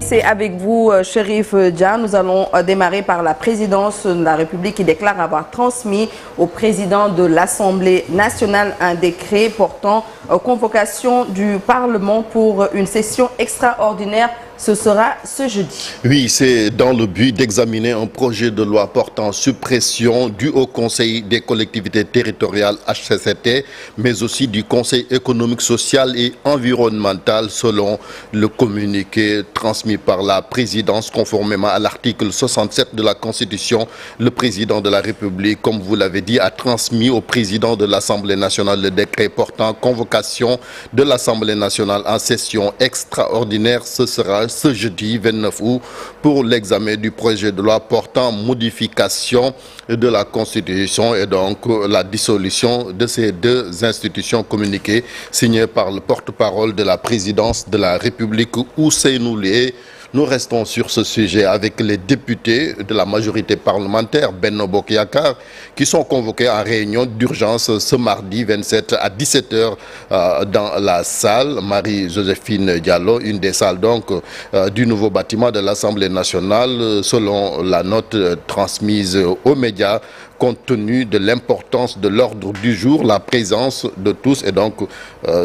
c'est avec vous, Chérif Dia. Nous allons démarrer par la présidence de la République qui déclare avoir transmis au président de l'Assemblée nationale un décret portant convocation du Parlement pour une session extraordinaire. Ce sera ce jeudi. Oui, c'est dans le but d'examiner un projet de loi portant suppression du Haut Conseil des collectivités territoriales HCCT, mais aussi du Conseil économique, social et environnemental, selon le communiqué transmis par la présidence conformément à l'article 67 de la Constitution. Le président de la République, comme vous l'avez dit, a transmis au président de l'Assemblée nationale le décret portant convocation de l'Assemblée nationale en session extraordinaire. Ce sera ce jeudi 29 août pour l'examen du projet de loi portant modification de la Constitution et donc la dissolution de ces deux institutions communiquées, signé par le porte-parole de la présidence de la République, Ousseynou Ly. Nous restons sur ce sujet avec les députés de la majorité parlementaire Benno Bokk Yakaar qui sont convoqués en réunion d'urgence ce mardi 27 à 17h dans la salle Marie-Joséphine Diallo, une des salles donc du nouveau bâtiment de l'Assemblée nationale, selon la note transmise aux médias. Compte tenu de l'importance de l'ordre du jour, la présence de tous est donc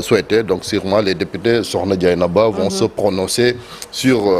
souhaitée. Donc sûrement les députés Sokhna Dieynaba vont se prononcer sur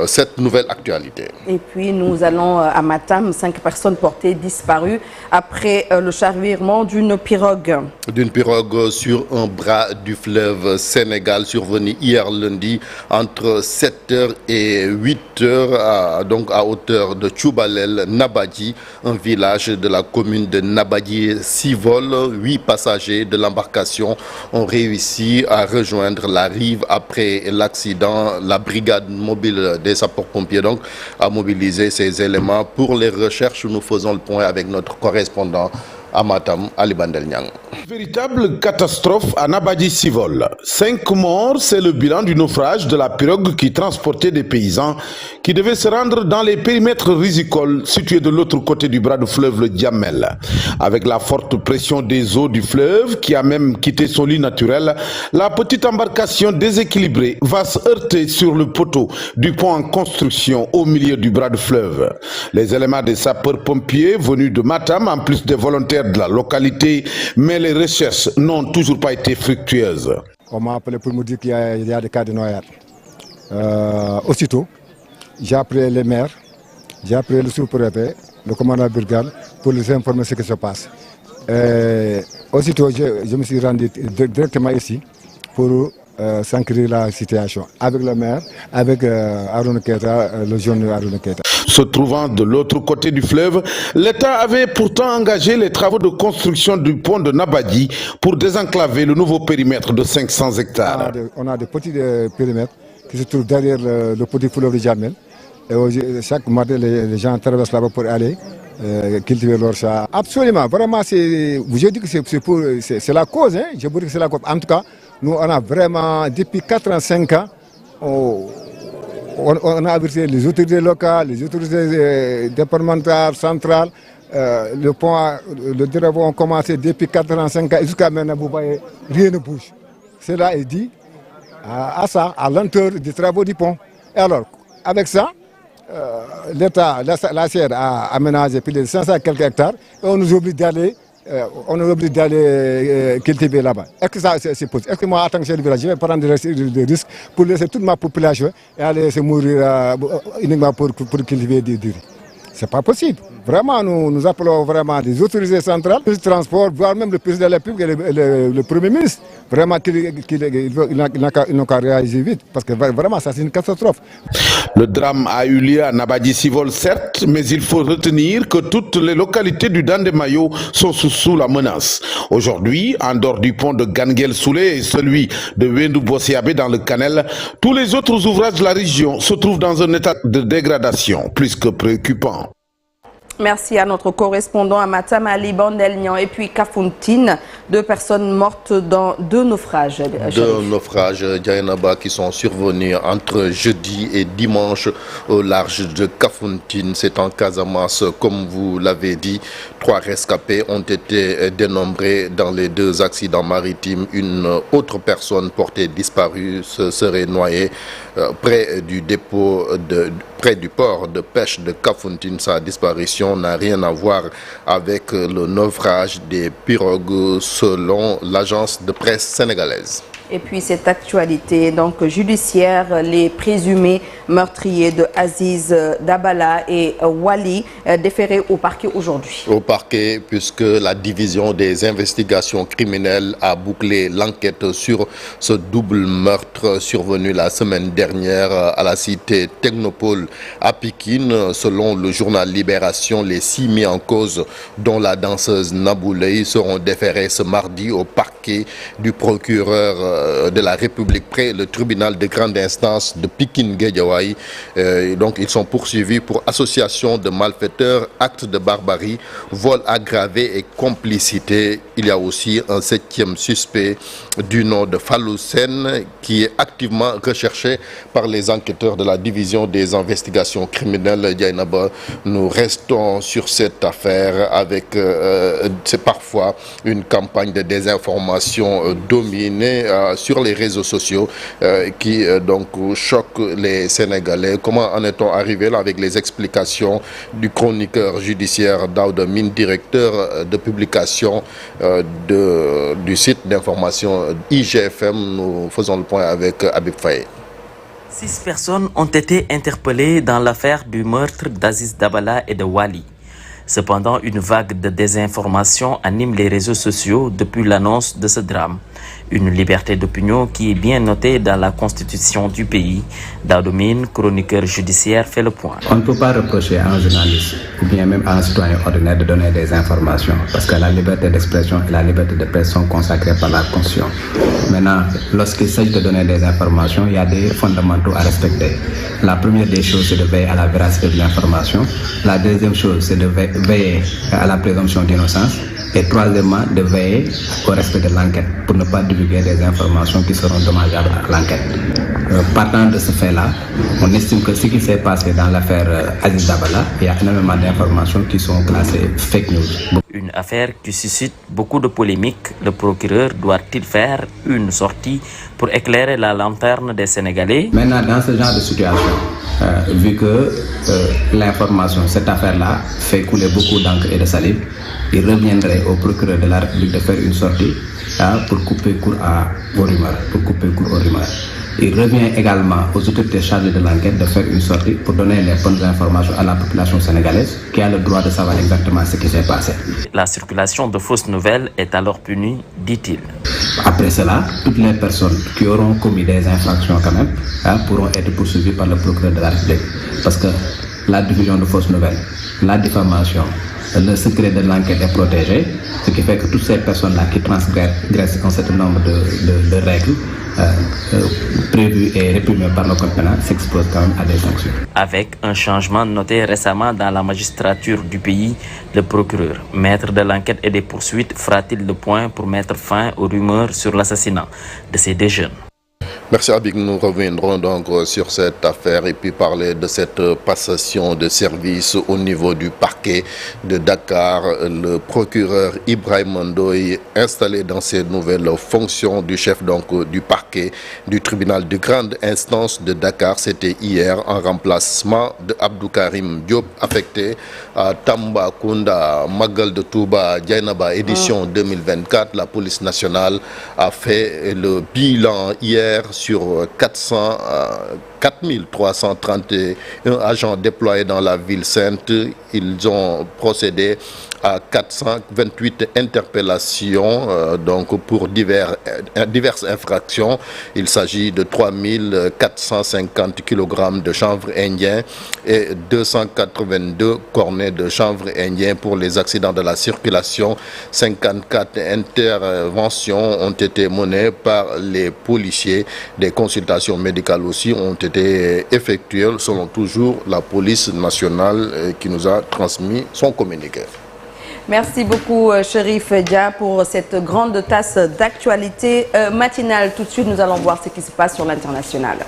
cette nouvelle actualité. Et puis nous allons à Matam, 5 personnes portées disparues après le chavirement d'une pirogue. D'une pirogue sur un bras du fleuve Sénégal, survenu hier lundi entre 7h et 8h, donc à hauteur de Tchoubalel, Nabadji, un village de la commune de Nabadji. 6 vols, 8 passagers de l'embarcation ont réussi à rejoindre la rive après l'accident. La brigade mobile des sapeurs-pompiers donc a mobilisé ces éléments pour les recherches. Nous faisons le point avec notre correspondant à Matam, Ali Bandel Niang. Véritable catastrophe à Nabadji Civol. 5 morts, c'est le bilan du naufrage de la pirogue qui transportait des paysans qui devaient se rendre dans les périmètres rizicoles situés de l'autre côté du bras de fleuve le Diamel. Avec la forte pression des eaux du fleuve qui a même quitté son lit naturel, la petite embarcation déséquilibrée va se heurter sur le poteau du pont en construction au milieu du bras de fleuve. Les éléments des sapeurs-pompiers venus de Matam, en plus des volontaires de la localité, mais les recherches n'ont toujours pas été fructueuses. On m'a appelé pour me dire qu'il y a des cas de noyade. Aussitôt, j'ai appelé les maires, j'ai appelé le sous-préfet, le commandant de brigade pour les informer de ce qui se passe. Aussitôt, je me suis rendu directement ici pour s'enquérir la situation avec le maire, avec Arouna Keita, le jeune Arouna Keita. Se trouvant de l'autre côté du fleuve, l'État avait pourtant engagé les travaux de construction du pont de Nabadji pour désenclaver le nouveau périmètre de 500 hectares. On a des petits périmètres qui se trouvent derrière le petit fleuve de Jamel. Et chaque matin, les gens traversent là-bas pour aller cultiver leur champ. Absolument, vraiment, je dis que c'est la cause. Hein? Je vous dis que c'est la cause. En tout cas, nous, on a vraiment, depuis 85 ans, on a averti les autorités locales, les autorités départementales, centrales. Le pont, le travaux ont commencé depuis 85 ans et jusqu'à maintenant, vous voyez, rien ne bouge. Cela est dit à ça, à l'entour des travaux du pont. Et alors, avec ça, l'État, la CR a aménagé plus de 500 quelques hectares et on nous oblige d'aller cultiver là-bas. Est-ce que ça c'est possible? Est-ce que moi, en tant que chef de village, je vais prendre des risques pour laisser toute ma population et aller se mourir uniquement pour cultiver du riz? C'est pas possible. Vraiment, nous appelons vraiment des autorités centrales, le transport, voire même le président de la République et le Premier ministre. Vraiment, ils n'ont qu'à réagir vite, parce que vraiment, ça c'est une catastrophe. Le drame a eu lieu à Nabadji Civol, certes, mais il faut retenir que toutes les localités du Dandemayo sont sous la menace. Aujourd'hui, en dehors du pont de Ganguel-Soulé et celui de Wendou-Bossiabé dans le Canel, tous les autres ouvrages de la région se trouvent dans un état de dégradation plus que préoccupant. Merci à notre correspondant à Matam, Ali Bandel Niang. Et puis Kafountine, 2 personnes mortes dans 2 naufrages. 2 naufrages, Dieynaba, qui sont survenus entre jeudi et dimanche au large de Kafountine. C'est en Casamance, comme vous l'avez dit. 3 rescapés ont été dénombrés dans les 2 accidents maritimes. Une autre personne portée disparue se serait noyée près du port de pêche de Kafountine. Sa disparition n'a rien à voir avec le naufrage des pirogues selon l'agence de presse sénégalaise. Et puis cette actualité donc judiciaire, les présumés meurtriers de Aziz Dabala et Wali déférés au parquet aujourd'hui. Au parquet, puisque la division des investigations criminelles a bouclé l'enquête sur ce double meurtre survenu la semaine dernière à la cité Technopole à Pikine. Selon le journal Libération, les 6 mis en cause, dont la danseuse Naboulay, seront déférés ce mardi au parquet du procureur de la République près le tribunal de grande instance de Pikine-Guédiawaye. Donc ils sont poursuivis pour association de malfaiteurs, actes de barbarie, vol aggravé et complicité. Il y a aussi un 7e suspect du nom de Fallou Sène qui est activement recherché par les enquêteurs de la division des investigations criminelles. Diaynaba, nous restons sur cette affaire avec c'est parfois une campagne de désinformation dominée sur les réseaux sociaux qui donc choquent les Sénégalais. Comment en est-on arrivé là avec les explications du chroniqueur judiciaire Daouda Mine, directeur de publication du site d'information IGFM? Nous faisons le point avec Habib Faye. 6 personnes ont été interpellées dans l'affaire du meurtre d'Aziz Dabala et de Wali. Cependant, une vague de désinformation anime les réseaux sociaux depuis l'annonce de ce drame. Une liberté d'opinion qui est bien notée dans la constitution du pays. Daouda Mine, chroniqueur judiciaire, fait le point. On ne peut pas reprocher à un journaliste ou bien même à un citoyen ordinaire de donner des informations parce que la liberté d'expression et la liberté de presse sont consacrées par la Constitution. Maintenant, lorsqu'il s'agit de donner des informations, il y a des fondamentaux à respecter. La première des choses, c'est de veiller à la véracité de l'information. La deuxième chose, c'est de veiller à la présomption d'innocence. Et troisièmement, de veiller au respect de l'enquête pour ne pas divulguer des informations qui seront dommageables à l'enquête. Partant de ce fait-là, on estime que ce qui s'est passé dans l'affaire Aziz Dabala, il y a énormément d'informations qui sont classées fake news. Une affaire qui suscite beaucoup de polémiques. Le procureur doit-il faire une sortie pour éclairer la lanterne des Sénégalais? Maintenant, dans ce genre de situation, vu que l'information, cette affaire-là, fait couler beaucoup d'encre et de salive, il reviendrait au procureur de la République de faire une sortie pour couper court aux rumeurs. Il revient également aux autorités chargées de l'enquête de faire une sortie pour donner les bonnes informations à la population sénégalaise qui a le droit de savoir exactement ce qui s'est passé. La circulation de fausses nouvelles est alors punie, dit-il. Après cela, toutes les personnes qui auront commis des infractions quand même pourront être poursuivies par le procureur de la République. Parce que la diffusion de fausses nouvelles, la diffamation, le secret de l'enquête est protégé, ce qui fait que toutes ces personnes-là qui transgressent un certain nombre de règles prévues et réprimées par le code pénal s'exposent quand même à des sanctions. Avec un changement noté récemment dans la magistrature du pays, le procureur, maître de l'enquête et des poursuites, fera-t-il le point pour mettre fin aux rumeurs sur l'assassinat de ces 2 jeunes? Merci Abig, nous reviendrons donc sur cette affaire et puis parler de cette passation de service au niveau du parquet de Dakar. Le procureur Ibrahim Ndoye, installé dans ses nouvelles fonctions du chef donc du parquet du tribunal de grande instance de Dakar, c'était hier en remplacement de Abdou Karim Diop, affecté à Tambacounda, Magal de Touba, Diaynaba, édition 2024. La police nationale a fait le bilan hier sur 4331 agents déployés dans la ville sainte. Ils ont procédé à 428 interpellations donc pour diverses infractions. Il s'agit de 3450 kg de chanvre indien et 282 cornets de chanvre indien pour les accidents de la circulation. 54 interventions ont été menées par les policiers. Des consultations médicales aussi ont été effectuées selon toujours la police nationale qui nous a transmis son communiqué. Merci beaucoup Chérif Dia pour cette grande tasse d'actualité matinale. Tout de suite, nous allons voir ce qui se passe sur l'international.